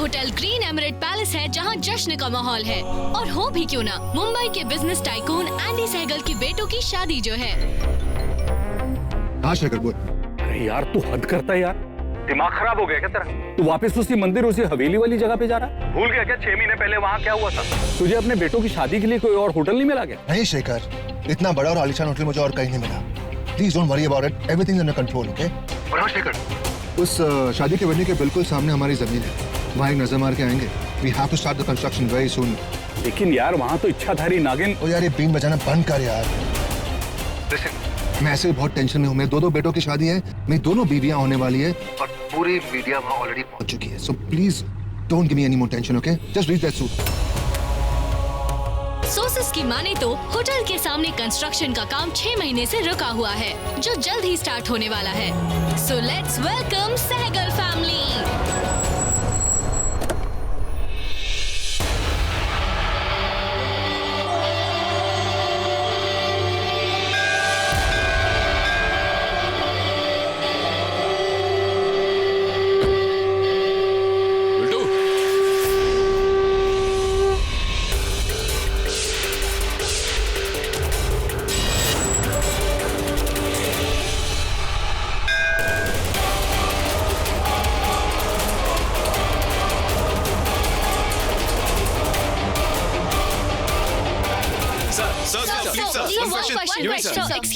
Hotel green एमरेट palace है जहां जश्न का माहौल है। और हो भी क्यों ना, मुंबई के बिजनेस टाइकून एंडी सहगल की बेटों की शादी जो है। हाँ शेखर बोल। अरे यार तू हद करता है यार, दिमाग खराब हो गया क्या तेरा? तू वापस उसी मंदिर उसी हवेली वाली जगह पे जा रहा है? भूल गया क्या 6 महीने पहले वहाँ क्या हुआ था? तुझे अपने बेटों की शादी के लिए कोई और होटल नहीं मिला क्या? नहीं शेखर, इतना बड़ा और आलीशान होटल मुझे और कहीं नहीं मिला। Please don't worry about it, everything under control, okay? और हाँ शेखर, उस शादी के वेन्यू के बिल्कुल सामने हमारी जमीन है, वहाँ एक नजर मार के आएंगे। We have to start the construction very soon. लेकिन यार वहाँ तो इच्छाधारी नागिन। ओ यार ये बीन बजाना बंद कर यार। मैं ऐसे भी बहुत टेंशन में हूँ। मेरे दो बेटों की शादी है, मेरी दोनों बीवियां होने वाली है और पूरी मीडिया वहाँ ऑलरेडी पहुंच चुकी है। So please don't give me any more tension, okay? Just reach that suit. Sources की माने तो होटल के सामने कंस्ट्रक्शन का काम 6 महीने से रुका हुआ है, जो जल्द ही स्टार्ट होने वाला है। So let's welcome Sehgal family.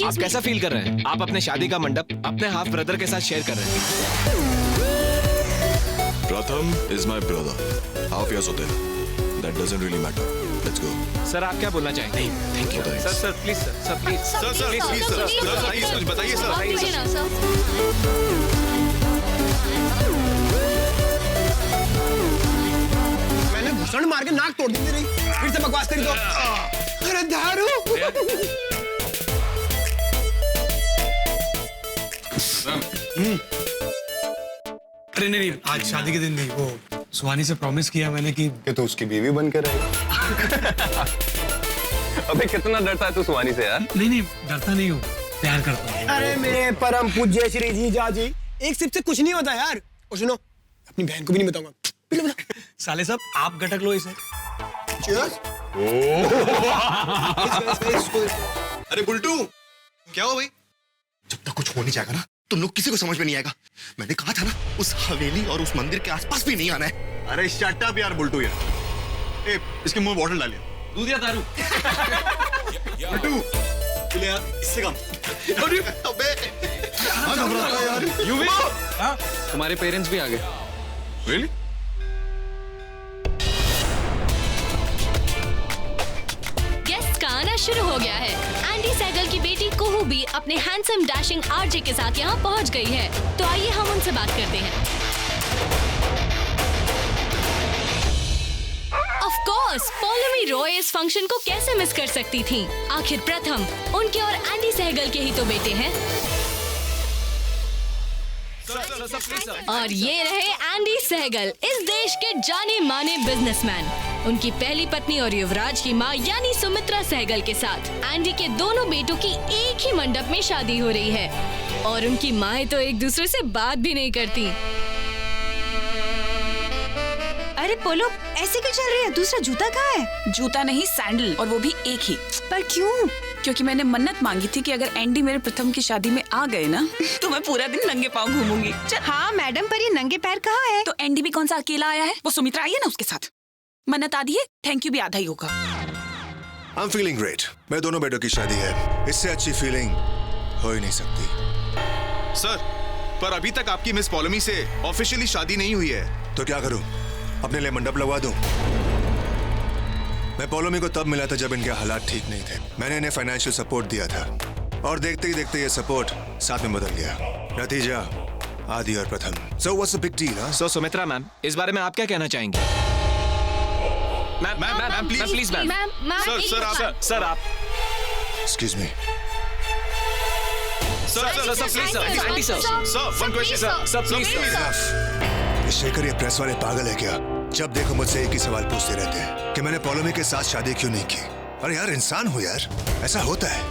आप कैसा फील कर रहे हैं? आप अपने शादी का मंडप अपने हाफ ब्रदर के साथ शेयर कर रहे हैं। प्रथम is my brother. Half years होते हैं. That doesn't really matter. Let's go. Sir आप क्या बोलना चाहेंगे? नहीं, thank you. Thanks. Sir please sir please please कुछ बताइए सर। मैंने घुसड़ मार के नाक तोड़ दी तेरी, फिर से बकवास करी तो। अरे दारू। अरे नहीं, आज शादी के दिन नहीं, वो सुहानी से प्रॉमिस किया मैंने कि तो उसकी बीवी बनकर रहेगा। अबे कितना डरता है तू सुहानी से यार? नहीं डरता नहीं हूँ, प्यार करता हूँ। अरे मेरे परम पूज्य श्री जीजा जी, एक सिप से कुछ नहीं होता यार। और सुनो, अपनी बहन को भी नहीं बताऊंगा। साले साहब आप गटक लो इसे। Cheers। अरे बुल्टू, क्या हो भाई? जब तक कुछ हो नहीं जाएगा ना, तुम लोग किसी को समझ में नहीं आएगा। मैंने कहा था ना, उस हवेली और उस मंदिर के आसपास भी नहीं आना है। अरे शट अप यार बुल्टू यार। ए, इसके मुंह में बॉटल डालिए। दूध या दारू? बुल्टू, चले यार, इससे कम। अरे अबे, घबराता है यार। यू भी? हाँ, तुम्हारे पेरेंट्स भी आ गए। Really? गेस्ट का आना शुरू हो गया है। एंडी सहगल की बेटी कुहू भी अपने हैंडसम डैशिंग आरजे के साथ यहाँ पहुँच गई है। तो आइए हम उनसे बात करते हैं। ऑफ कोर्स, पॉलोमी रॉय इस फंक्शन को कैसे मिस कर सकती थी? आखिर प्रथम उनके और एंडी सहगल के ही तो बेटे हैं। और ये रहे एंडी सहगल, इस देश के जाने माने बिजनेसमैन। उनकी पहली पत्नी और युवराज की मां यानी सुमित्रा सहगल के साथ एंडी के दोनों बेटों की एक ही मंडप में शादी हो रही है। और उनकी माएं तो एक दूसरे से बात भी नहीं करती। अरे पोलो, ऐसे क्यों चल रही है? दूसरा जूता कहाँ है? जूता नहीं, सैंडल, और वो भी एक ही। पर क्यों? क्योंकि मैंने मन्नत मांगी थी कि अगर एंडी मेरे प्रथम की शादी में आ गए ना, तो मैं पूरा दिन नंगे पाँव घूमूंगी। हाँ मैडम, पर ये नंगे पैर कहाँ है? तो एंडी भी कौन सा अकेला आया है? वो सुमित्रा आई है ना उसके साथ। मन्नत आधी है, थैंक यू भी आधा ही होगा। I'm feeling great. मेरे दोनों बेटों की शादी है, इससे अच्छी फीलिंग हो ही नहीं सकती। सर, पर अभी तक आपकी मिस पॉलोमी से ऑफिशियली शादी नहीं हुई है। तो क्या करूं? अपने लिए मंडप लगवा दूं? मैं पॉलोमी को तब मिला था जब इनके हालात ठीक नहीं थे। मैंने इन्हें फाइनेंशियल सपोर्ट दिया था और देखते ही देखते ये सपोर्ट साथ में बदल गया। नतीजा आदि और प्रथम। So what's the big deal, huh? So Sumitra ma'am, इस बारे में आप क्या कहना चाहेंगी? Ma'am please ma'am. सर आप Excuse me. ये शेखर, ये प्रेस वाले पागल है क्या? जब देखो मुझसे एक ही सवाल पूछते रहते हैं कि मैंने पॉलोमी के साथ शादी क्यों नहीं की। अरे यार, इंसान हो यार, ऐसा होता है।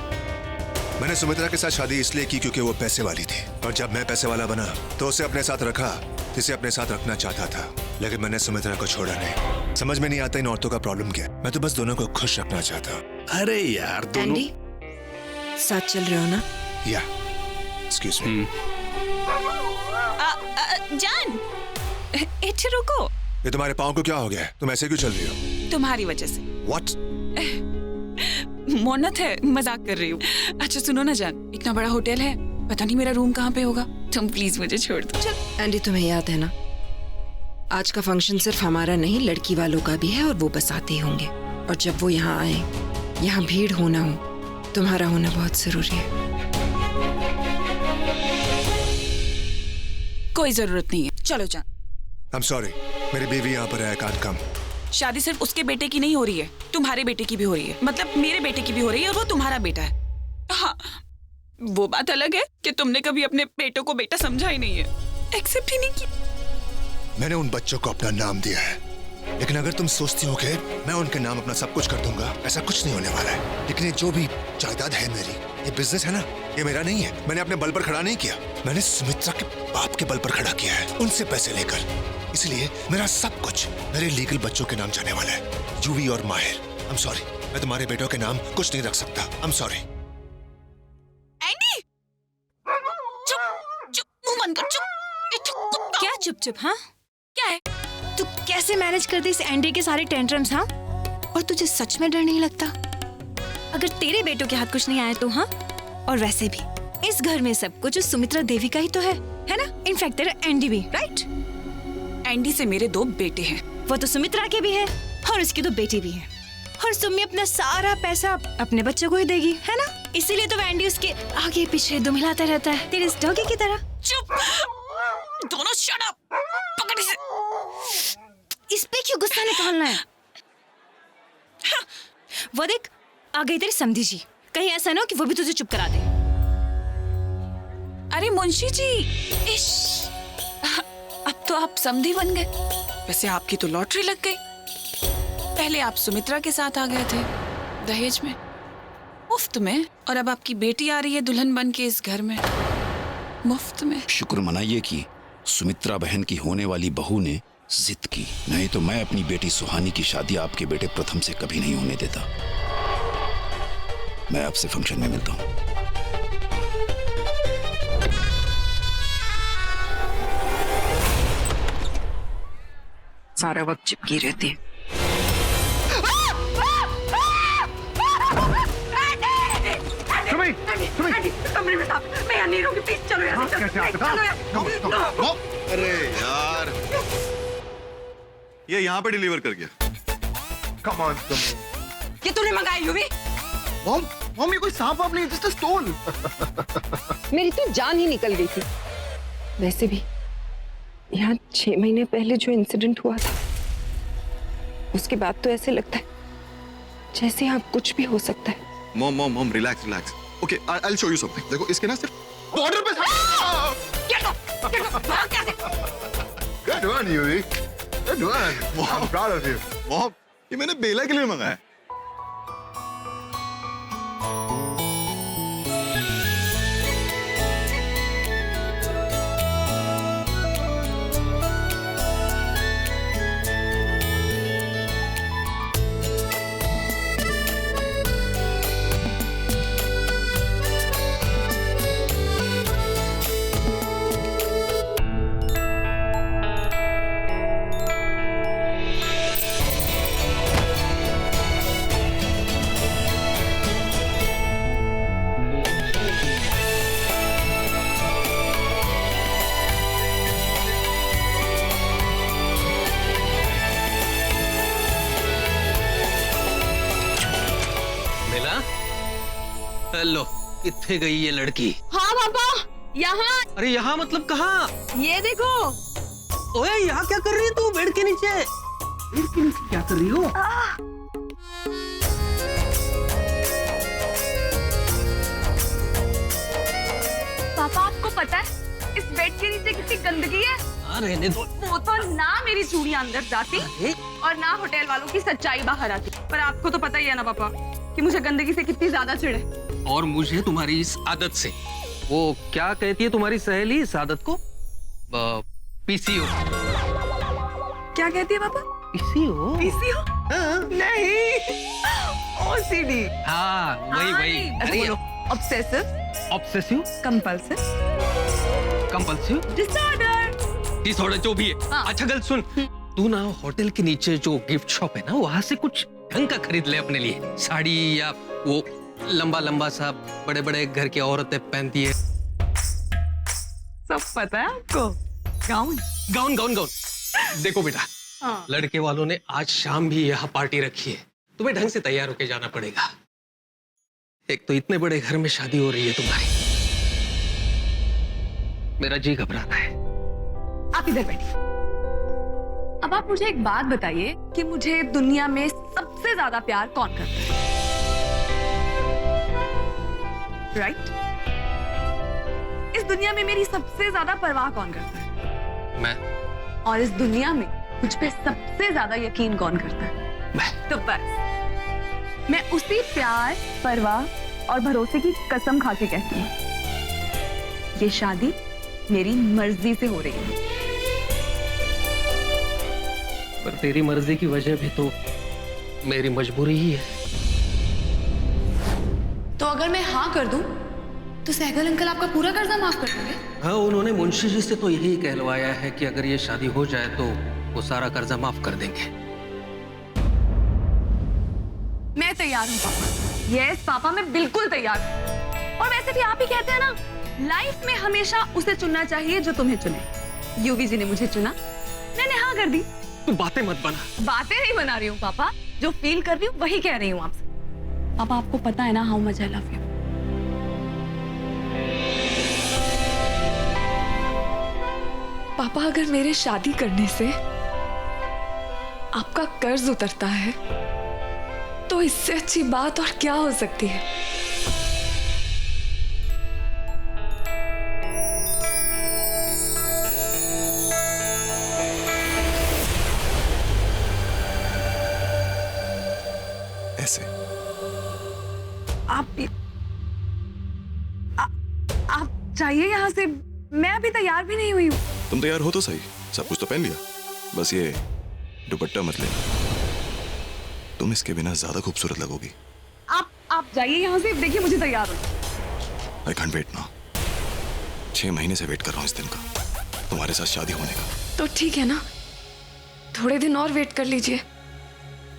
मैंने सुमित्रा के साथ शादी इसलिए की क्योंकि वो पैसे वाली थी, और जब मैं पैसे वाला बना तो उसे अपने साथ रखा जिसे अपने साथ रखना चाहता था। लेकिन मैंने सुमित्रा को छोड़ा नहीं। समझ में नहीं आता इन औरतों का प्रॉब्लम क्या है। मैं तो बस दोनों को खुश रखना चाहता हूँ। अरे यार दोनों एंडी, साथ चल रहे हो ना? या एक्सक्यूज मी। जान, इधर रुको। ये तुम्हारे पाँव को क्या हो गया है? तुम ऐसे क्यों चल रही हो? तुम्हारी वजह से। What? मोहनत है, मजाक कर रही हूँ। अच्छा सुनो ना जान, इतना बड़ा होटल है, पता नहीं मेरा रूम कहाँ पे होगा। तुम प्लीज मुझे छोड़ दो। चल। एंडी, तुम्हें याद है ना, आज का फंक्शन सिर्फ हमारा नहीं लड़की वालों का भी है, और वो बस आते ही होंगे। और जब वो यहाँ आए, यहाँ भीड़ हो ना हो, तुम्हारा होना बहुत जरूरी है। कोई जरूरत नहीं है, चलो जान। I'm sorry, मेरी बीवी यहाँ पर है, I can't come। शादी सिर्फ उसके बेटे की नहीं हो रही है, तुम्हारे बेटे की भी हो रही है। मतलब मेरे बेटे की भी हो रही है, और वो तुम्हारा बेटा है। हाँ, वो बात अलग है कि तुमने कभी अपने बेटों को बेटा समझा ही नहीं है, एक्सेप्ट ही नहीं किया। मैंने उन बच्चों को अपना नाम दिया है, लेकिन अगर तुम सोचती हो कि मैं उनके नाम अपना सब कुछ कर दूंगा, ऐसा कुछ नहीं होने वाला है। लेकिन ये जो भी जायदाद है मेरी, ये बिजनेस है ना, ये मेरा नहीं है। मैंने अपने बल पर खड़ा नहीं किया, मैंने सुमित्रा के बाप के बल पर खड़ा किया है, उनसे पैसे लेकर। इसलिए मेरा सब कुछ मेरे लीगल बच्चों के नाम जाने वाला है, यूवी और माहिर। I'm sorry, मैं तुम्हारे बेटों के नाम कुछ नहीं रख सकता। I'm sorry। एंडी, चुप चुप, मुंह बंद कर, चुप। क्या चुप चुप? हाँ, क्या है? तू कैसे मैनेज कर दी इस एंडी के सारे टेंट्रम्स? हाँ, और तुझे सच में डर नहीं लगता? अगर तेरे बेटों के हाथ कुछ नहीं आए तो? हाँ, और वैसे भी इस घर में सब कुछ उस सुमित्रा देवी का ही तो है ना? इनफैक्ट तेरा एंडी भी, राइट? एंडी से मेरे 2 बेटे हैं। वो तो सुमित्रा के भी है, और उसकी तो बेटी भी है। और सुम्मी अपना सारा पैसा अपने बच्चों को ही देगी, है ना? इसीलिए तो एंडी उसके आगे पीछे दुम हिलाता रहता है, तेरे इस डॉगी की तरह। चुप, दोनों शट अप। पकड़ इसे। इस पे क्यों गुस्सा निकालना है? वो देख, आ गई तेरी समधी जी। कहीं ऐसा ना हो कि वो भी तुझे चुप करा दे। अरे मुंशी जी, इश, अब तो आप समधी बन गए। वैसे आपकी तो लॉटरी लग गई। पहले आप सुमित्रा के साथ आ गए थे दहेज में, मुफ्त में, और अब आपकी बेटी आ रही है दुल्हन बन के इस घर में मुफ्त में। शुक्र मनाइए कि सुमित्रा बहन की होने वाली बहू ने जिद की, नहीं तो मैं अपनी बेटी सुहानी की शादी आपके बेटे प्रथम से कभी नहीं होने देता। मैं आपसे फंक्शन में मिलता हूँ। सारा वक्त चिपकी रहती है। अरे यार, ये यहाँ पे डिलीवर कर गया। Come on, ये तूने मंगाया यूवी? मॉम, ये कोई सांप वाप नहीं, जस्ट अ स्टोन। मेरी तो जान ही निकल गई थी। वैसे भी यहाँ 6 महीने पहले जो इंसिडेंट हुआ था, उसके बाद तो ऐसे लगता है जैसे यहाँ कुछ भी हो सकता है। Mom, relax. Okay, I'll show you something। देखो, इसके ना सिर्फ बॉर्डर पे। Good one, Yuri. Good one. I'm proud of you. Mom, ये मैंने बेला के लिए मंगाया। लो, कित्थे गई ये लड़की? हाँ पापा, यहाँ। अरे यहाँ मतलब कहाँ? ये देखो। ओए, यहाँ क्या कर रही है तू? बेड के नीचे। बेड के नीचे क्या कर रही हो? पापा, आपको पता है इस बेड के नीचे कितनी गंदगी है? हाँ, रहने दो। वो तो ना मेरी चूड़ियां अंदर जाती और ना होटल वालों की सच्चाई बाहर आती। पर आपको तो पता ही है ना पापा कि मुझे गंदगी से कितनी ज्यादा चिढ़ है। और मुझे तुम्हारी इस आदत से। वो क्या कहती है तुम्हारी सहेली इस आदत को? पीसीओ। क्या कहती है पापा? पीसीओ? पीसीओ? नहीं, ओसीडी। हाँ वही। अरे obsessive, obsessive, compulsive, compulsive disorder जो भी है। हाँ। अच्छा गल सुन, तू ना होटल के नीचे जो गिफ्ट शॉप है ना, वहां से कुछ ढंग का खरीद ले अपने लिए। साड़ी या वो लंबा सा बड़े बड़े घर की औरतें पहनती है। सब पता है आपको? Gown gown gown gown. देखो बेटा, हाँ। लड़के वालों ने आज शाम भी यहाँ पार्टी रखी है, तुम्हें ढंग से तैयार होके जाना पड़ेगा। एक तो इतने बड़े घर में शादी हो रही है तुम्हारी, मेरा जी घबरा रहा है। आप इधर बैठिए। अब आप मुझे एक बात बताइए कि मुझे दुनिया में सबसे ज्यादा प्यार कौन करता है? राइट? इस दुनिया में मेरी सबसे ज्यादा परवाह कौन करता है? मैं। और इस दुनिया में मुझ पे सबसे ज्यादा यकीन कौन करता है? मैं। तो बस मैं उसी प्यार, परवाह और भरोसे की कसम खा के कहती हूँ, ये शादी मेरी मर्जी से हो रही है। पर तेरी मर्जी की वजह भी तो मेरी मजबूरी ही है। तो अगर मैं हाँ कर दूं, तो सहगल अंकल आपका पूरा कर्जा माफ कर देंगे? हाँ, उन्होंने मुंशी जी से तो यही कहलवाया है कि अगर ये शादी हो जाए तो वो सारा कर्जा माफ कर देंगे। मैं तैयार हूँ पापा। यस पापा, मैं बिल्कुल तैयार हूँ। और वैसे भी आप ही कहते हैं ना, लाइफ में हमेशा उसे चुनना चाहिए जो तुम्हें चुने। यूवी जी ने मुझे चुना, मैंने हाँ कर दी। तू बातें मत बना। बातें नहीं बना रही हूँ पापा, जो फील कर रही हूँ वही कह रही हूँ आपसे। पापा आपको पता है ना how much I love you. पापा अगर मेरे शादी करने से आपका कर्ज उतरता है, तो इससे अच्छी बात और क्या हो सकती है? ऐसे आप जाइए यहाँ से, मैं अभी तैयार भी नहीं हुई हूँ। तुम तैयार हो तो सही, सब कुछ तो पहन लिया, बस ये दुपट्टा मत लेना, तुम इसके बिना ज्यादा खूबसूरत लगोगी। आप जाइए यहाँ से, देखिए मुझे तैयार हो। आई कांट वेट ना, 6 महीने से वेट कर रहा हूँ इस दिन का, तुम्हारे साथ शादी होने का। तो ठीक है ना, थोड़े दिन और वेट कर लीजिए।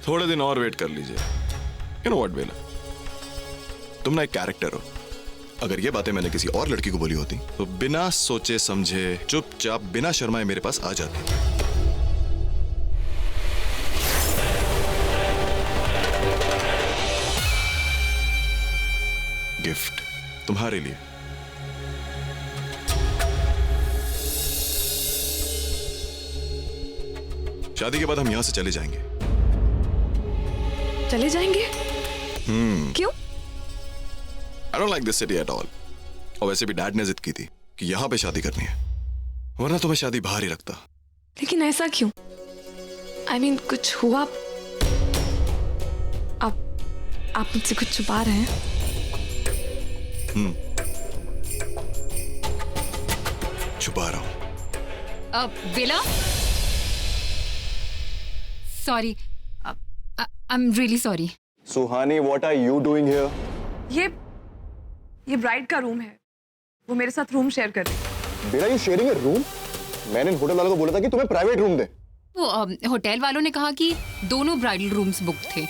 थोड़े दिन और वेट कर लीजिए। यू नो व्हाट बेला, तुम ना एक कैरेक्टर हो। अगर ये बातें मैंने किसी और लड़की को बोली होती तो बिना सोचे समझे चुपचाप बिना शर्माए मेरे पास आ जाती। गिफ्ट तुम्हारे लिए। शादी के बाद हम यहां से चले जाएंगे। चले जाएंगे? क्यों? I don't like this city at all. और वैसे भी डैड ने जिद की थी कि यहाँ पे शादी करनी है, वरना तो मैं शादी बाहर ही रखता। लेकिन ऐसा क्यों? I mean, कुछ हुआ? आप मुझसे कुछ छुपा रहे हैं? छुपा रहा हूँ। Bela, sorry, I am really sorry. Suhani, what are you doing here? ये ब्राइड का रूम है, वो मेरे साथ रूम शेयर कर रही है। बेटा, you sharing a room? मैंने होटल वालों को बोला था कि तुम्हें प्राइवेट रूम दे। वो होटल वालों ने कहा कि दोनों ब्राइडल रूम्स बुक थे।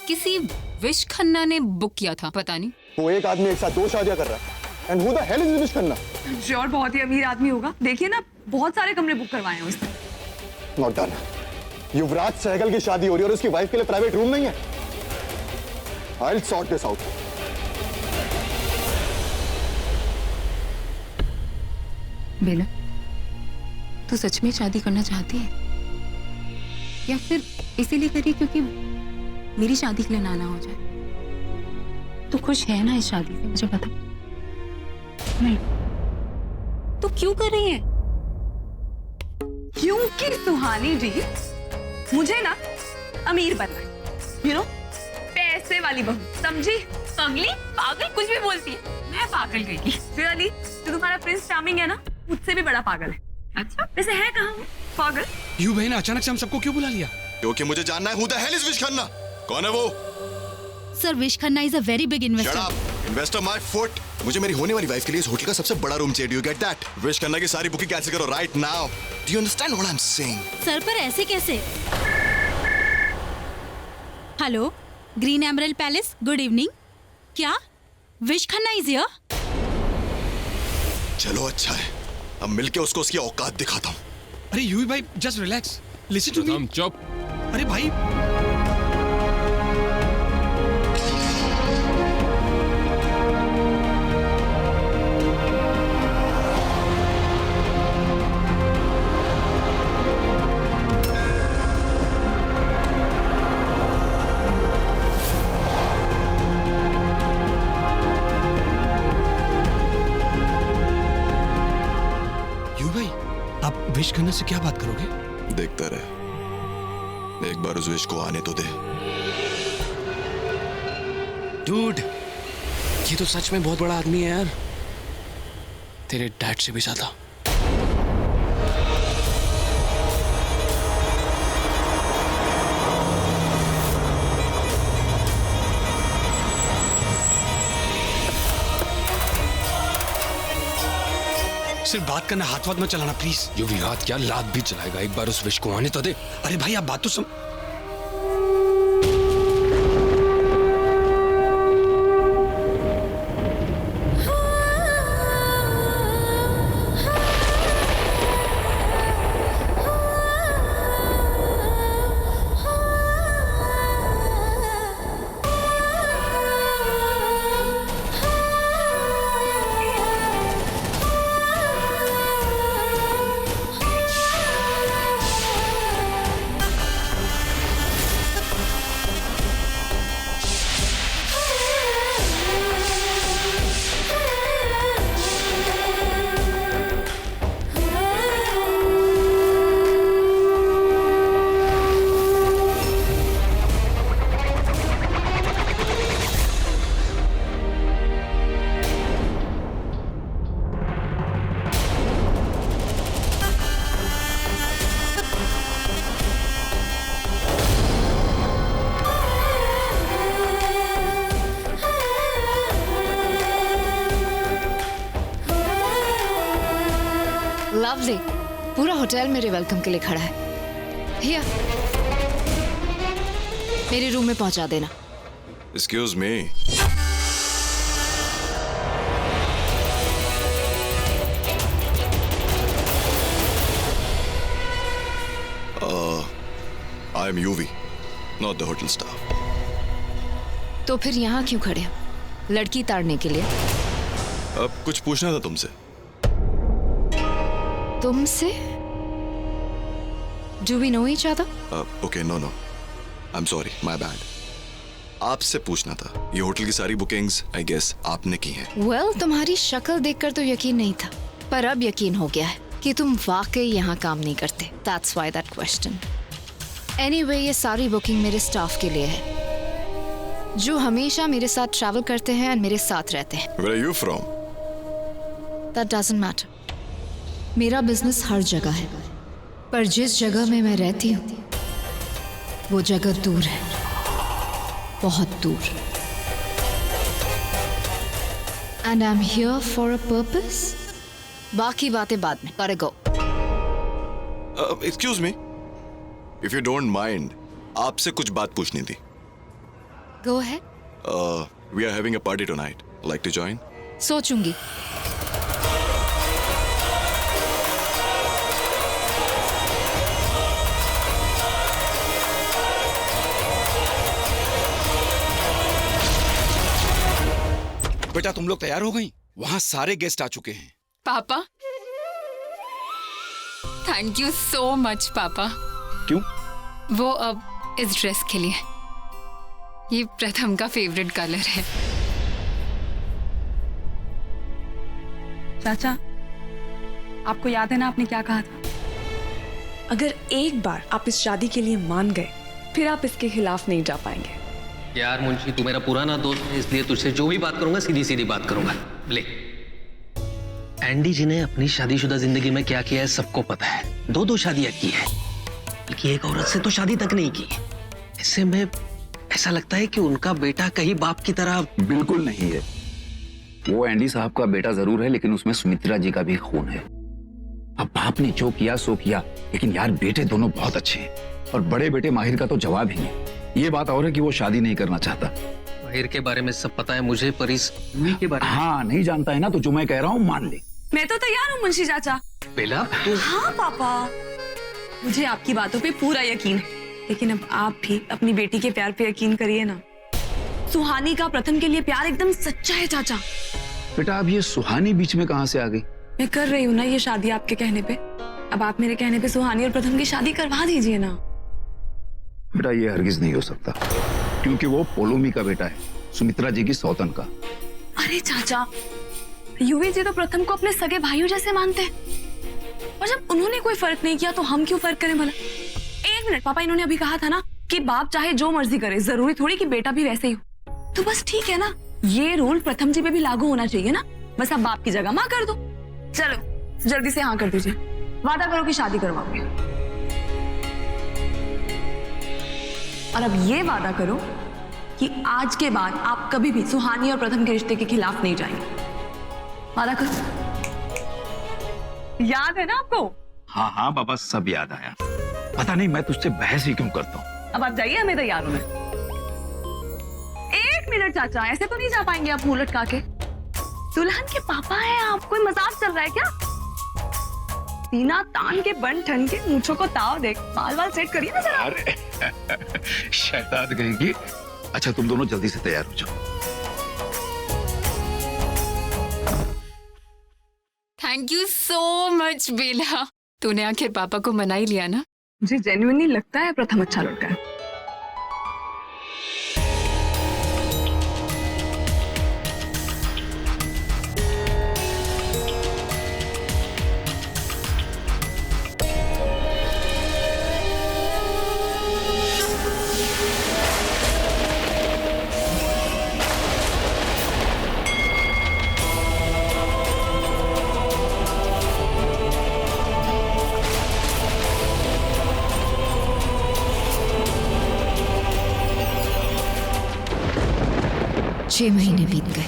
किसी विश खन्ना ने बुक किया था, पता नहीं। वो एक आदमी एक साथ 2 शादियां कर रहा है। And who the hell is wish Khanna? Sure बहुत ही अमीर आदमी होगा। देखिए ना, बहुत सारे कमरे बुक करवाए हैं उसने। Not done. युवराज सहगल की शादी हो रही है और उसकी वाइफ के लिए प्राइवेट रूम नहीं है। I'll sort this out. बेला, तू सच में शादी करना चाहती है या फिर इसीलिए करी क्योंकि मेरी शादी के लिए ना हो जाए? तू खुश है ना इस शादी से, मुझे बता। नहीं तो क्यों कर रही है? क्योंकि सुहानी जी, मुझे ना अमीर बनना है, यू नो, पैसे गुस्से वाली बहू, समझी? पगली पागल कुछ भी बोलती है। मैं पागल गई फिर अली, तो तुम्हारा प्रिंस चार्मिंग है ना, मुझसे भी बड़ा पागल है। अच्छा वैसे है कहाँ वो पागल? यू भाई ने अचानक से हम सबको क्यों बुला लिया? क्योंकि मुझे जानना है who the hell is wish Khanna? कौन है वो? Sir, wish Khanna is a very big investor. Investor my foot. मुझे मेरी होने वाली वाइफ के लिए इस होटल का सबसे बड़ा रूम चाहिए। Do you get that? Wish Khanna की सारी बुकिंग कैंसिल करो right now. Do you understand what I am saying? Sir, पर ऐसे कैसे? Hello, green emerald palace, good evening. क्या विश खन्ना इज हियर? चलो अच्छा है, अब मिलके उसको उसकी औकात दिखाता हूँ। अरे यूवी भाई just relax, listen to me. चुप। अरे भाई विश खन्ना से क्या बात करोगे? देखता रहे, एक बार उस विश को आने तो दे। डूड, ये तो सच में बहुत बड़ा आदमी है यार, तेरे डैड से भी ज्यादा। सिर्फ बात करना, हाथ वाथ मत चलाना प्लीज। जो भी हाथ क्या लात भी चलाएगा, एक बार उस विश को आने तो दे। अरे भाई आप बात तो सुन। लवली, पूरा होटल मेरे वेलकम के लिए खड़ा है। हियर, मेरे रूम में पहुंचा देना। Excuse me. I am UV, not the hotel staff. तो फिर यहाँ क्यों खड़े हो? लड़की ताड़ने के लिए? अब कुछ पूछना था तुमसे। तुमसे? Do we know each other? Okay, no. I'm sorry, my bad. आपसे पूछना था, ये होटल की सारी बुकिंग्स आई गेस आपने की हैं। Well, तुम्हारी शक्ल देखकर तो यकीन नहीं था, पर अब यकीन हो गया है कि तुम वाकई यहाँ काम नहीं करते। That's why that question. Anyway, ये सारी बुकिंग मेरे स्टाफ के लिए है, जो हमेशा मेरे साथ ट्रैवल करते हैं और मेरे साथ रहते हैं। Where are you from? That doesn't matter. मेरा बिजनेस हर जगह है, पर जिस जगह में मैं रहती हूँ वो जगह दूर है, बहुत दूर। And I'm here for a purpose. बाकी बातें बाद में। Gotta go. Excuse me, if you don't mind, आपसे कुछ बात पूछनी थी। Go ahead. We are having a party tonight. Like to join? सोचूंगी। बेटा तुम लोग तैयार हो गई? वहाँ सारे गेस्ट आ चुके हैं। पापा, थैंक यू सो मच पापा। क्यों? वो अब इस ड्रेस के लिए, ये प्रथम का फेवरेट कलर है। चाचा, आपको याद है ना आपने क्या कहा था? अगर एक बार आप इस शादी के लिए मान गए, फिर आप इसके खिलाफ नहीं जा पाएंगे। यार मुंशी, तू मेरा पुराना दोस्त है, इसलिए तुझसे जो भी बात करूंगा सीधी सीधी बात करूंगा। ले, एंडी जी ने अपनी शादीशुदा जिंदगी में क्या किया है सबको पता है। 2 शादियां की है, बल्कि एक औरत से तो शादी तक नहीं की। इससे में ऐसा लगता है कि उनका बेटा कहीं बाप की तरह। बिल्कुल नहीं है। वो एंडी साहब का बेटा जरूर है, लेकिन उसमें सुमित्रा जी का भी खून है। अब बाप ने जो किया सो किया, लेकिन यार बेटे दोनों बहुत अच्छे हैं और बड़े बेटे माहिर का तो जवाब ही नहीं। ये बात और है कि वो शादी नहीं करना चाहता। माहिर के बारे में सब पता है मुझे, पर इस के बारे में हाँ, नहीं जानता है ना, तो जो मैं कह रहा हूँ मान ले। मैं तो तैयार हूँ मुंशी चाचा। बेला तू। हाँ पापा, मुझे आपकी बातों पे पूरा यकीन है, लेकिन अब आप भी अपनी बेटी के प्यार पे यकीन करिए ना। सुहानी का प्रथम के लिए प्यार एकदम सच्चा है चाचा। बेटा अब ये सुहानी बीच में कहाँ से आ गई? मैं कर रही हूँ ना ये शादी आपके कहने पे। अब आप मेरे कहने पे सुहानी और प्रथम की शादी करवा दीजिए ना। बेटा ये हरगिज नहीं हो सकता, क्योंकि वो पोलोमी का बेटा है, सुमित्रा जी की सौतन का। अरे चाचा, युवी जी तो प्रथम को अपने सगे भाइयों जैसे मानते हैं, और जब उन्होंने कोई फर्क नहीं किया तो हम क्यों फर्क करें भला? 1 मिनट पापा, इन्होंने अभी कहा था ना कि बाप चाहे जो मर्जी करे, जरूरी थोड़ी कि बेटा भी वैसे ही हो। तो बस ठीक है ना, ये रूल प्रथम जी पे भी लागू होना चाहिए ना। बस आप बाप की जगह माँ कर दो। चलो जल्दी से हाँ कर दीजिए, वादा करो कि शादी करवाओगे। और अब ये वादा करो कि आज के बाद आप कभी भी सुहानी और प्रथम के रिश्ते के खिलाफ नहीं जाएंगे। वादा करो। याद है ना आपको? हाँ हाँ बाबा, सब याद आया। पता नहीं मैं तुझसे बहस ही क्यों करता हूँ। अब आप जाइए, हमें तैयार हूं मैं। 1 मिनट चाचा, ऐसे तो नहीं जा पाएंगे आप मुंह लटका के। दुल्हन के पापा है आप, कोई मजाक चल रहा है क्या? सीना तान के बन ठन के मूंछों को ताव देख, बाल बाल सेट करिए ना जरा। अरे शैतान कहेंगी। अच्छा तुम दोनों जल्दी से तैयार हो जाओ। थैंक यू सो मच बेला, तूने आखिर पापा को मना ही लिया ना। मुझे जेन्युइनली लगता है प्रथम अच्छा लड़का है। छह महीने बीत गए,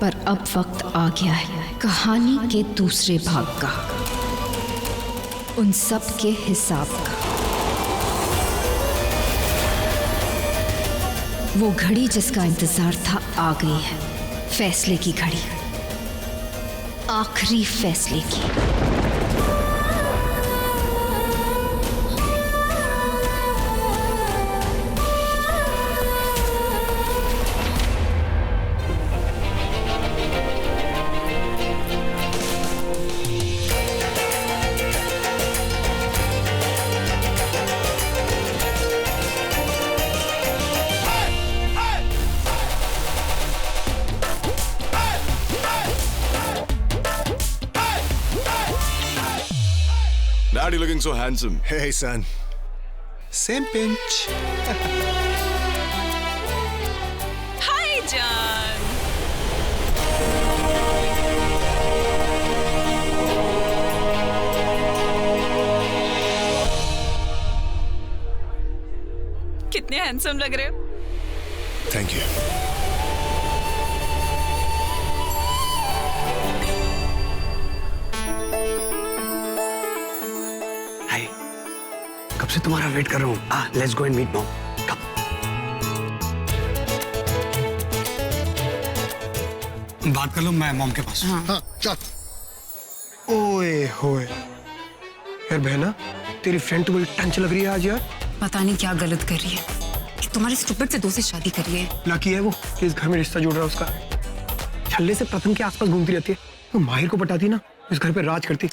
पर अब वक्त आ गया है कहानी के दूसरे भाग का, उन सब के हिसाब का। वो घड़ी जिसका इंतजार था आ गई है, फैसले की घड़ी, आखिरी फैसले की। Dad, you're looking so handsome. Hey, son. Same pinch. हाय जान। कितने हैंडसम लग रहे हो। Thank you. कब से तुम्हारा वेट कर रहा हूँ। Let's go and meet mom. बात कर लो, मैं मॉम के पास। हाँ चल। ओए होए यार बहना, तेरी फ्रेंड तो बड़ी टंच लग रही है आज यार। पता नहीं क्या गलत कर रही है कि तुम्हारे स्टूपिड से दोस्त से शादी करी है। लकी है वो कि इस घर में रिश्ता जुड़ रहा है उसका। छल्ले से प्रथम के आसपास घूमती रहती है, तो माहिर को पटाती ना, इस घर पे राज करती।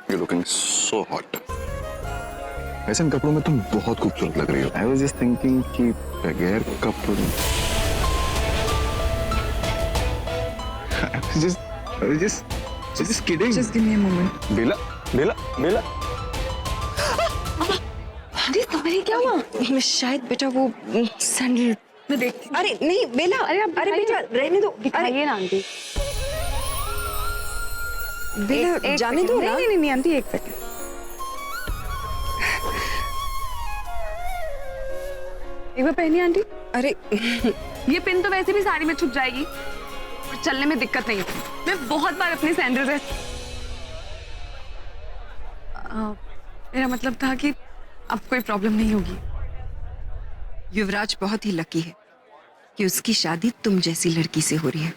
You're looking so hot. ऐसे इन कपड़ों में तुम बहुत खूबसूरत लग रही हो। I was just thinking कि बगैर कपड़ों I was just kidding. Just give me a moment. बेला बेला बेला। अरे तुम्हें अरे क्या हुआ? शायद बेटा वो सैंडल मैं देखती हूँ। अरे नहीं बेला, अरे बेटा रहने दो। दिखाइए ना आंटी। बेला जाने दो ना। नहीं आंटी, एक सेकंड। एक बार पहनिए आंटी। अरे ये पिन तो वैसे भी साड़ी में छुप जाएगी और चलने में दिक्कत नहीं होती। मैं बहुत बार अपने सैंडल से मेरा मतलब था कि अब कोई प्रॉब्लम नहीं होगी। युवराज बहुत ही लकी है कि उसकी शादी तुम जैसी लड़की से हो रही है।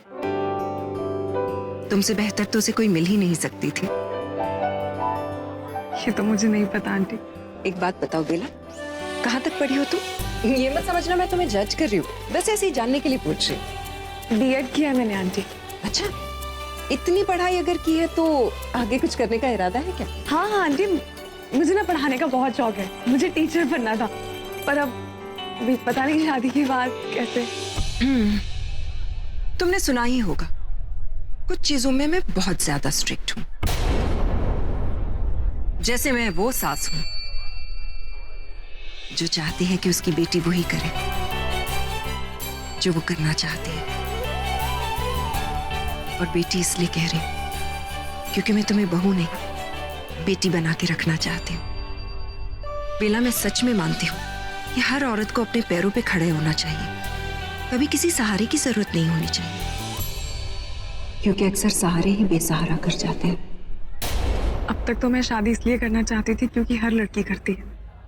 तुमसे बेहतर तो उसे कोई मिल ही नहीं सकती थी। ये तो मुझे नहीं पता आंटी। एक बात बताओ बेला, कहाँ तक पढ़ी हो तुम? ये मत समझना मैं तुम्हें जज कर रही हूँ, बस ऐसे ही जानने के लिए पूछ रही हूँ। बीएड किया है मैंने आंटी। अच्छा, इतनी पढ़ाई अगर की है तो आगे कुछ करने का इरादा है क्या? हाँ आंटी, मुझे ना पढ़ाने का बहुत शौक है। मुझे टीचर बनना था, पर अब अभी पता नहीं शादी के बाद कैसे। तुमने सुना ही होगा, कुछ चीजों में मैं बहुत ज्यादा स्ट्रिक्ट हूँ। जैसे मैं वो सास हूँ जो चाहती है कि उसकी बेटी वही करे जो वो करना चाहती है। और बेटी इसलिए कह रही हूं क्योंकि मैं तुम्हें बहू नहीं, बेटी बना के रखना चाहती हूँ। बेला, मैं सच में मानती हूँ कि हर औरत को अपने पैरों पे खड़े होना चाहिए, कभी किसी सहारे की जरूरत नहीं होनी चाहिए, क्योंकि अक्सर सहारे ही बेसहारा कर जाते हैं। अब तक तो मैं शादी इसलिए करना चाहती थी क्योंकि हर लड़की करती है,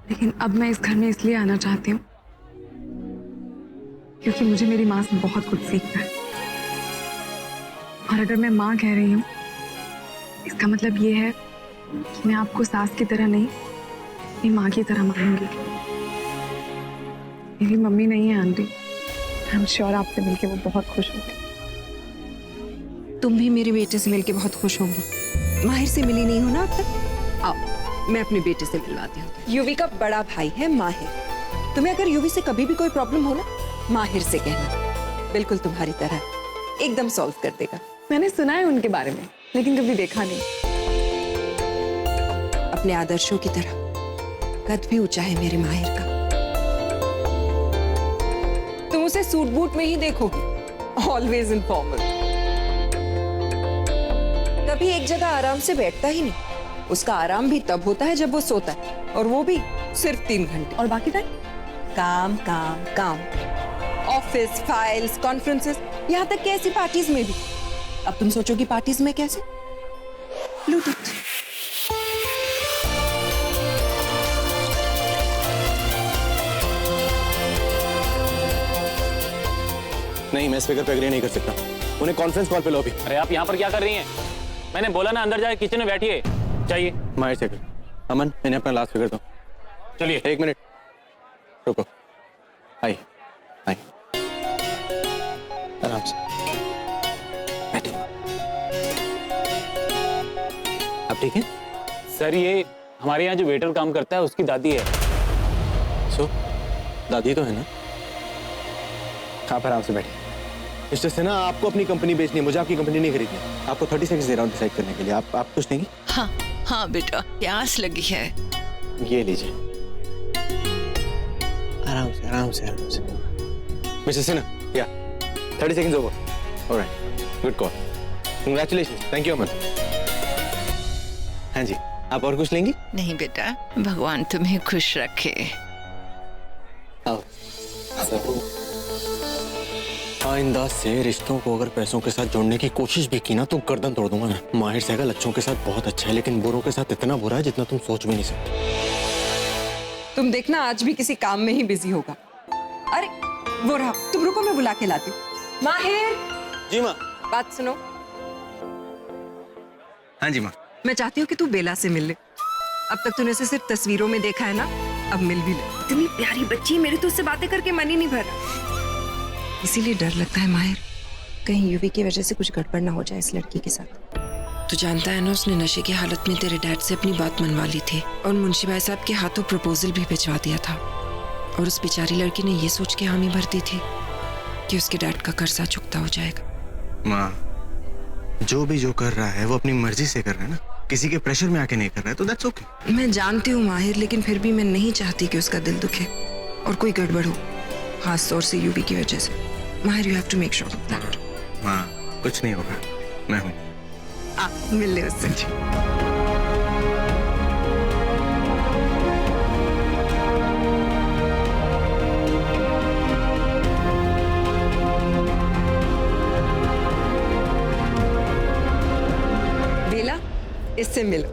लेकिन अब मैं इस घर में इसलिए आना चाहती हूँ क्योंकि मुझे मेरी माँ से बहुत कुछ सीखना है। और अगर मैं माँ कह रही हूँ, इसका मतलब ये है कि मैं आपको सास की तरह नहीं, अपनी माँ की तरह मानूंगी। मेरी मम्मी नहीं है आंटी, आई एम श्योर आपसे मिलके वो बहुत खुश होगी। तुम भी मेरे बेटे से मिलके बहुत खुश होंगी। माहिर से मिली नहीं हो ना अब तक? आओ, मैं अपने बेटे से मिलवाती हूँ। युवी का बड़ा भाई है माहिर। तुम्हें अगर युवी से कभी भी कोई प्रॉब्लम हो ना, माहिर से कहना, बिल्कुल तुम्हारी तरह एकदम सॉल्व कर देगा। मैंने सुना है उनके बारे में, लेकिन कभी देखा नहीं। अपने आदर्शों की तरह कद भी ऊंचा है मेरे माहिर का। तुम उसे सूट बूट में ही देखोगी, ऑलवेज इनफॉर्मल। कभी एक जगह आराम से बैठता ही नहीं। उसका आराम भी तब होता है जब वो सोता है, और वो भी सिर्फ 3 घंटे। और बाकी टाइम काम काम काम, ऑफिस, फाइल्स, कॉन्फ्रेंसेस, यहाँ तक कि ऐसी पार्टीज में भी। अब तुम सोचोगी पार्टीज में कैसे? ब्लूटूथ। नहीं, मैं स्पीकर पे एग्री नहीं कर सकता। उन्हें कॉन्फ्रेंस कॉल पे लो अभी। अरे आप यहाँ पर क्या कर रही हैं? मैंने बोला ना अंदर जाके किचन में बैठिए। चाहिए माहिर से कर। अमन, इन्हें अपना लास्ट फिगर दो। चलिए 1 मिनट रुको। आई आई, आराम से बैठिए। आप ठीक हैं? सर, ये हमारे यहाँ जो वेटर काम करता है उसकी दादी है। सो दादी तो है ना? आप आराम से बैठिए। मिस्टर सिन्हा, आपको अपनी कंपनी बेचनी है, मुझे आपकी कंपनी नहीं खरीदनी। आपको 30 सेकंड दे रहा हूँ डिसाइड करने के लिए। आप कुछ देंगी? हाँ हाँ बेटा, प्यास लगी है। ये लीजिए, आराम से आराम से आराम से। मिस्टर सिन्हा, या 30 seconds over. Alright, good call, congratulations, thank you Aman. हाँ जी, आप और कुछ लेंगी? नहीं बेटा, भगवान तुम्हें खुश रखे। आओ। आइंदा से रिश्तों को अगर पैसों के साथ जोड़ने की कोशिश भी की ना तो गर्दन तोड़ दूंगा मैं। माहिर सहगल अच्छों के साथ बहुत अच्छा है, लेकिन बुरों के साथ इतना बुरा है जितना तुम सोच भी नहीं सकते। तुम देखना आज भी किसी काम में ही बिजी होगा। अरे वो रहा, तुम रुको, मैं बुला के लाती हूँ। माहिर। जी माँ। बात सुनो। हाँ जी माँ। मैं चाहती हूँ कि तू बेला से मिल ले। अब तक तूने उसे सिर्फ तस्वीरों में देखा है ना, अब मिल भी ले। इतनी प्यारी बच्ची, मेरे तो उससे बातें करके मन ही नहीं भर रहा। इसीलिए डर लगता है माहिर, कहीं युवी की वजह से कुछ गड़बड़ ना हो जाए इस लड़की के साथ। तू जानता है ना, उसने नशे की हालत में तेरे डैड से अपनी बात मनवा ली थी और मुंशी भाई साहब के हाथों प्रपोजल भी भिजवा दिया था। और उस बेचारी लड़की ने ये सोच के हामी भर दी थी कि उसके डैड का कर्जा चुकता हो जाएगा। माँ, जो भी जो कर रहा है वो अपनी मर्जी से कर रहा है ना। किसी के प्रेशर में आके नहीं कर रहा है तो दैट्स ओके। मैं जानती हूँ माहिर, लेकिन फिर भी मैं नहीं चाहती कि उसका दिल दुखे और कोई गड़बड़ हो, खास तौर से यूवी की वजह से। Mahir, you have to make sure of that. हाँ, कुछ नहीं होगा, मैं हूँ। आप मिल ले उससे। बेला, इससे मिलो।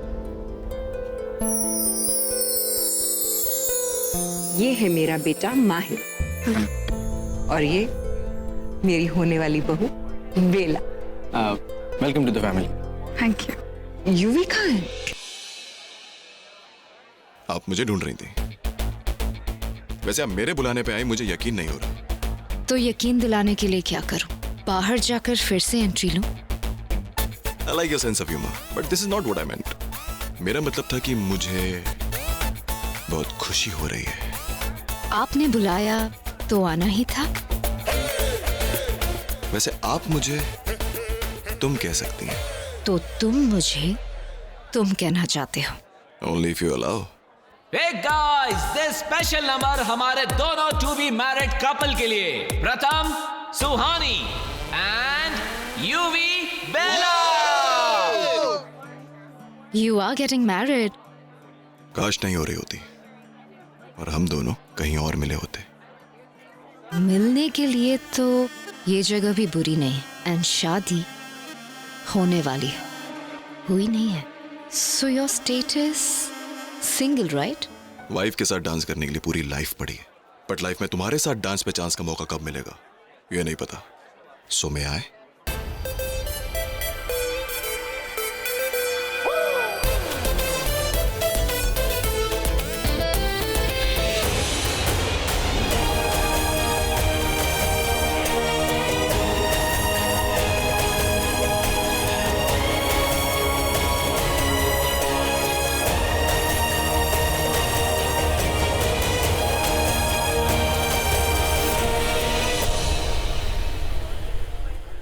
ये है मेरा बेटा माहिर और ये मेरी होने वाली बहू Bela. Welcome to the family. Thank you. Yuvi कहाँ है? आप मुझे ढूंढ रही थी। वैसे आप मेरे बुलाने पे आई, मुझे यकीन नहीं हो रहा। तो यकीन दिलाने के लिए क्या करूं? बाहर जाकर फिर से एंट्री लूं? I like your sense of humor, but this is not what I meant. मेरा मतलब था कि मुझे बहुत खुशी हो रही है। आपने बुलाया तो आना ही था। वैसे आप मुझे तुम कह सकती हैं। तो तुम मुझे तुम कहना चाहते हो? Only if you allow. Hey guys, this special number हमारे दोनों to be married couple के लिए। Pratham Suhani and Yuvi Bela. You are getting married. काश नहीं हो रही होती और हम दोनों कहीं और मिले होते। मिलने के लिए तो ये जगह भी बुरी नहीं है, एंड शादी होने वाली है, हुई नहीं है। So your status single, right? Wife के साथ डांस करने के लिए पूरी लाइफ पड़ी है, बट लाइफ में तुम्हारे साथ डांस पे चांस का मौका कब मिलेगा ये नहीं पता। सो मैं आए।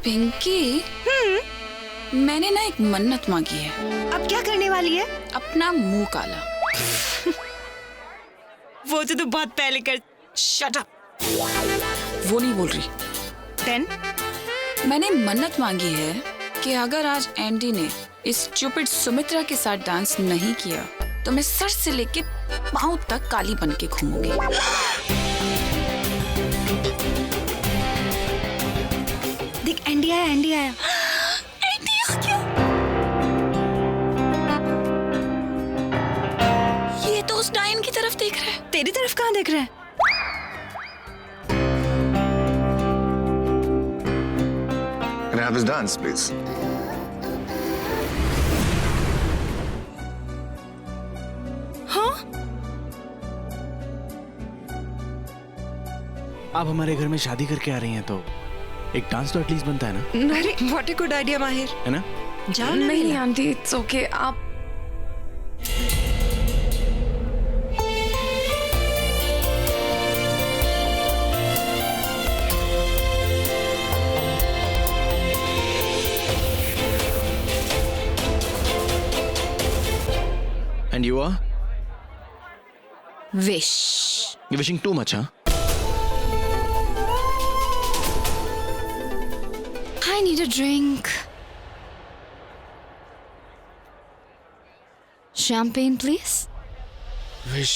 पिंकी, मैंने ना एक मन्नत मांगी है। अब क्या करने वाली है? अपना मुंह काला। वो तो तू बहुत पहले कर। Shut up. वो नहीं बोल रही। Then? मैंने मन्नत मांगी है कि अगर आज एंडी ने इस स्टूपिड सुमित्रा के साथ डांस नहीं किया तो मैं सर से लेके पांव तक काली बन के घूमूंगी। देख, एंडी आया, एंडी आया। एंडी आ गया। ये तो उस डायन की तरफ देख रहा है। तेरी तरफ कहाँ देख रहा है? Can I have this dance, please? हाँ? आप हमारे घर में शादी करके आ रही हैं तो एक डांस तो एटलीस्ट बनता है ना। अरे व्हाट ए गुड आइडिया माहिर। है ना? जाओ ना। नहीं आंटी, इट्स ओके। आप And you are? Wish. You're wishing too much, huh? I need a drink. Champagne, please. Wish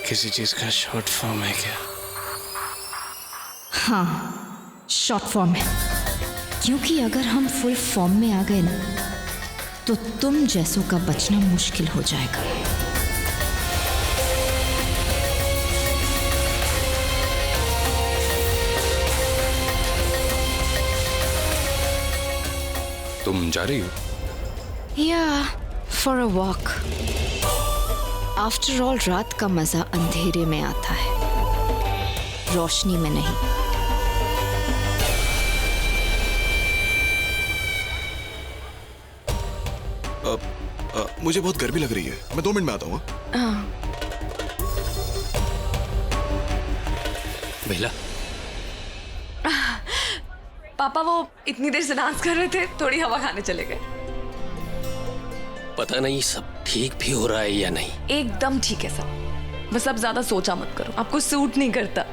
किसी चीज का शॉर्ट फॉर्म है क्या? हाँ, शॉर्ट फॉर्म है। क्योंकि अगर हम फुल फॉर्म में आ गए ना तो तुम जैसों का बचना मुश्किल हो जाएगा। तुम जा रही हो? Yeah, for a walk. After all, रात का मजा अंधेरे में आता है, रोशनी में नहीं। मुझे बहुत गर्मी लग रही है, मैं 2 मिनट में आता हूँ। बेला, पापा वो इतनी देर से डांस कर रहे थे, थोड़ी हवा खाने चले गए। पता नहीं सब ठीक भी हो रहा है या नहीं। एकदम ठीक है सब, बस अब ज्यादा सोचा मत करो, आपको सूट नहीं करता।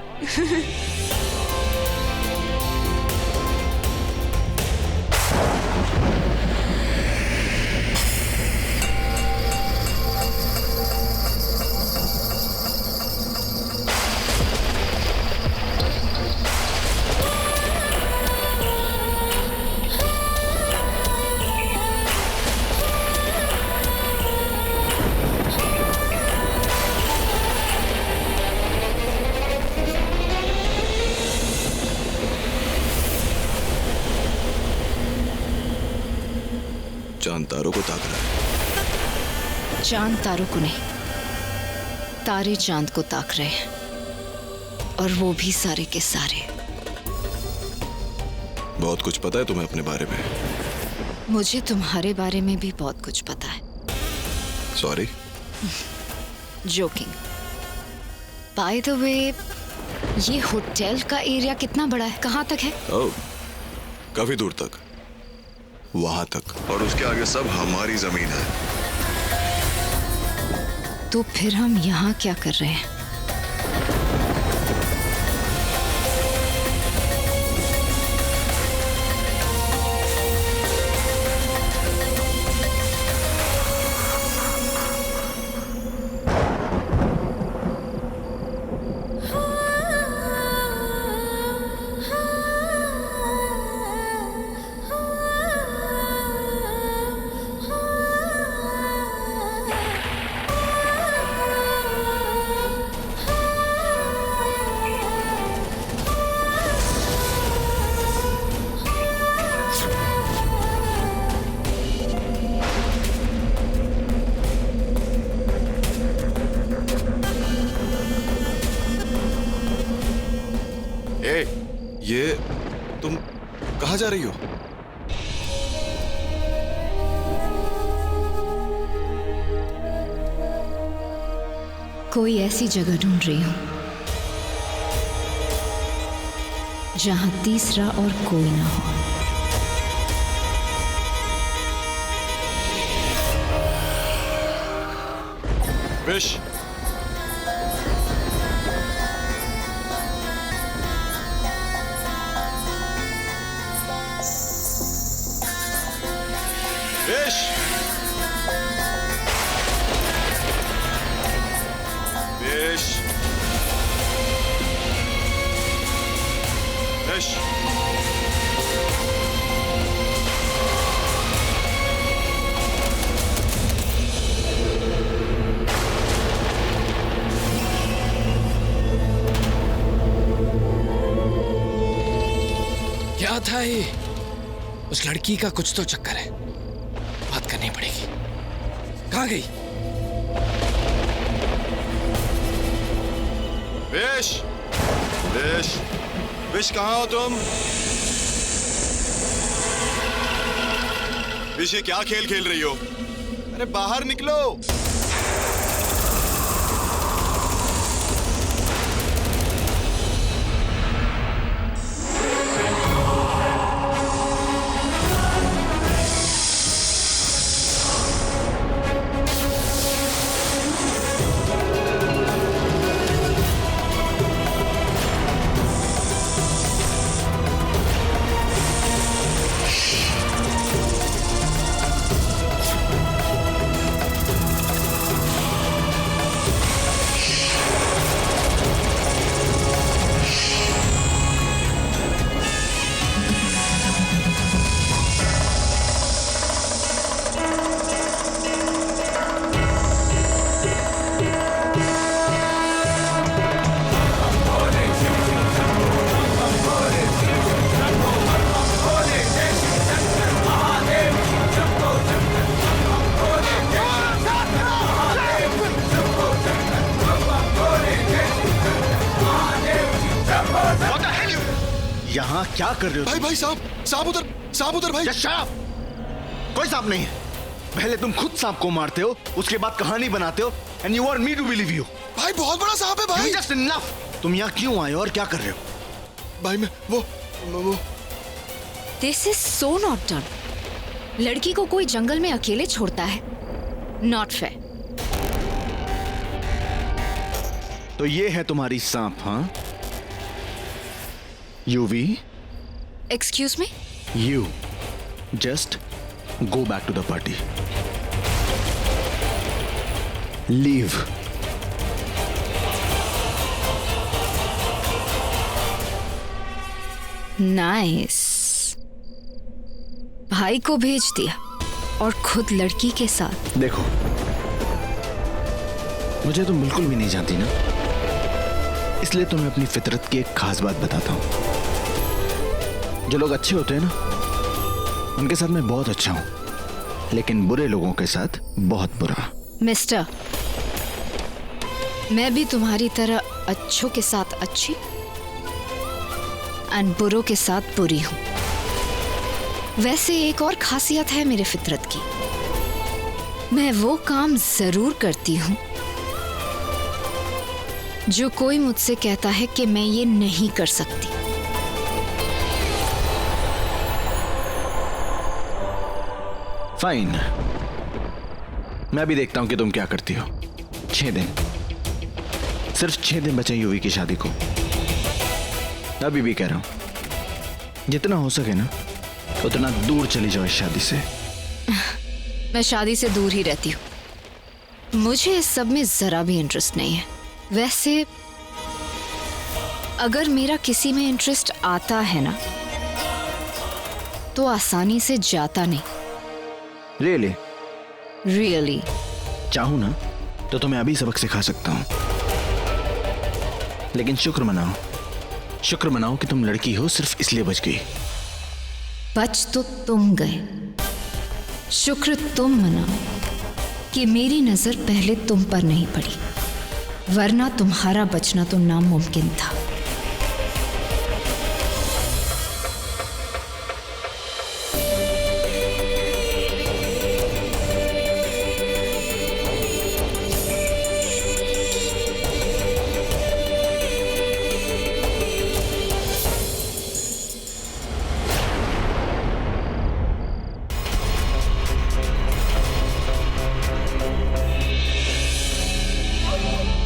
चांद तारों को ताक रहा है। चांद तारों को नहीं, तारे चांद को ताक रहे हैं, और वो भी सारे के सारे। बहुत कुछ पता है तुम्हें अपने बारे में। मुझे तुम्हारे बारे में भी बहुत कुछ पता है। Sorry. Joking. By the way, ये होटल का एरिया कितना बड़ा है, कहाँ तक है? ओह, काफी दूर तक, वहां तक, और उसके आगे सब हमारी जमीन है। तो फिर हम यहाँ क्या कर रहे हैं? ये तुम कहाँ जा रही हो? कोई ऐसी जगह ढूंढ रही हूं जहां तीसरा और कोई ना हो। Wish, wish, wish, wish. क्या था ये? उस लड़की का कुछ तो चक्कर है, बात करनी पड़ेगी। कहाँ गई? विश, विश, विश कहाँ हो तुम? विश, ये क्या खेल खेल रही हो? अरे बाहर निकलो। यहाँ क्या कर रहे हो? भाई भाई, सांप, सांप उधर, सांप उधर भाई। सांप? कोई सांप नहीं है। पहले तुम खुद सांप को मारते हो, उसके बाद कहानी बनाते हो, and you want me to believe you। भाई बहुत बड़ा सांप है भाई। Just enough। तुम यहाँ क्यों आए हो और क्या कर रहे हो? भाई मैं वो this is so not done. लड़की को कोई जंगल में अकेले छोड़ता है? Not fair. तो ये है तुम्हारी सांप, हाँ? Yuvi, excuse me? You just go back to the party. Leave. Nice. भाई को भेज दिया और खुद लड़की के साथ। देखो, मुझे तुम बिल्कुल भी नहीं जानती ना, इसलिए तुम्हें अपनी फितरत की एक खास बात बताता हूं। जो लोग अच्छे होते हैं ना, उनके साथ मैं बहुत अच्छा हूं, लेकिन बुरे लोगों के साथ बहुत बुरा। मिस्टर, मैं भी तुम्हारी तरह अच्छों के साथ अच्छी एंड बुरों के साथ बुरी हूं। वैसे एक और खासियत है मेरे फितरत की, मैं वो काम जरूर करती हूं जो कोई मुझसे कहता है कि मैं ये नहीं कर सकती। फाइन, मैं भी देखता हूं कि तुम क्या करती हो। 6 दिन, सिर्फ 6 दिन बचे यूवी की शादी को। अभी भी कह रहा हूं, जितना हो सके ना उतना दूर चली जाओ इस शादी से। मैं शादी से दूर ही रहती हूँ। मुझे इस सब में जरा भी इंटरेस्ट नहीं है। वैसे अगर मेरा किसी में इंटरेस्ट आता है ना, तो आसानी से जाता नहीं। रियली? रियली। चाहूं ना तो तुम्हें अभी सबक सिखा सकता हूं, लेकिन शुक्र मनाओ कि तुम लड़की हो, सिर्फ इसलिए बच गई। बच तो तुम गए, शुक्र तुम मनाओ कि मेरी नजर पहले तुम पर नहीं पड़ी, वरना तुम्हारा बचना तो नामुमकिन था।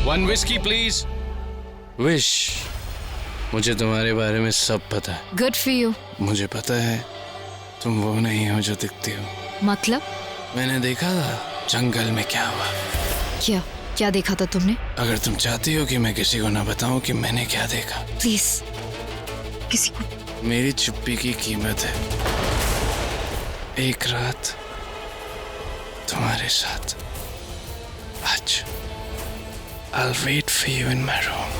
One whiskey, please. विश, मुझे तुम्हारे बारे में सब पता है। Good for you. मुझे पता है तुम वो नहीं हो जो दिखती हो। मतलब? मैंने देखा था जंगल में क्या हुआ। क्या क्या देखा था तुमने? अगर तुम चाहती हो कि मैं किसी को ना बताऊं कि मैंने क्या देखा, प्लीज किसी को। मेरी चुप्पी की कीमत है एक रात तुम्हारे साथ। आज I'll wait for you in my room.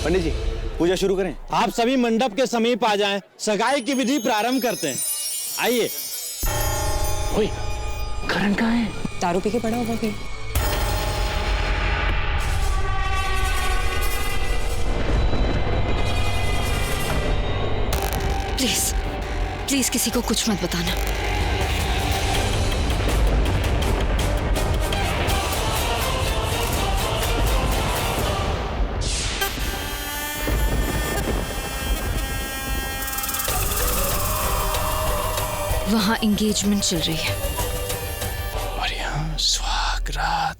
पंडित जी, पूजा शुरू करें। आप सभी मंडप के समीप आ जाएं, सगाई की विधि प्रारंभ करते हैं। आइए। ओए, करण कहाँ है? दारू पी के पड़ा होगा फिर। प्लीज प्लीज किसी को कुछ मत बताना। वहां एंगेजमेंट चल रही है और यहाँ सुहाग रात।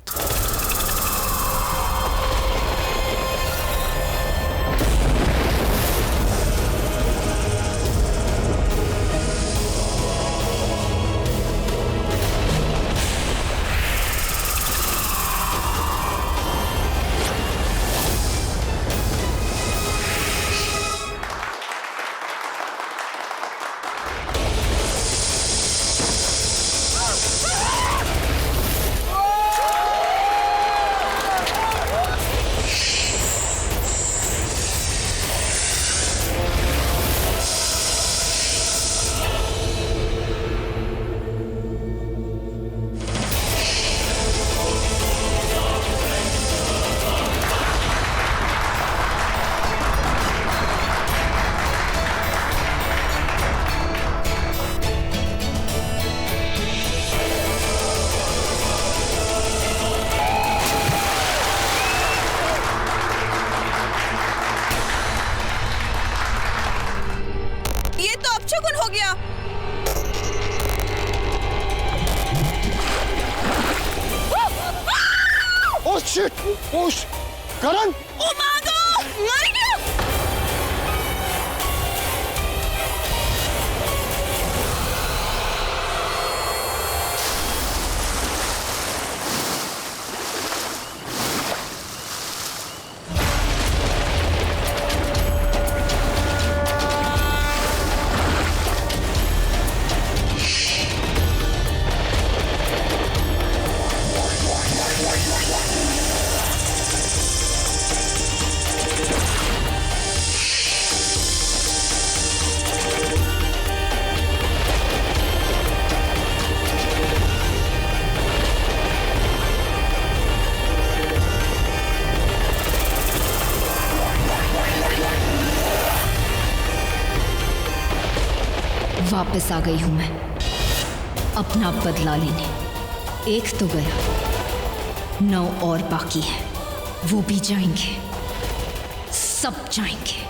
अपशकुन हो गया। Oh shit! ओह करण! ओ मागो! मर गया। वापस आ गई हूं मैं अपना बदला लेने। एक तो गया, 9 और बाकी है। वो भी जाएंगे, सब जाएंगे।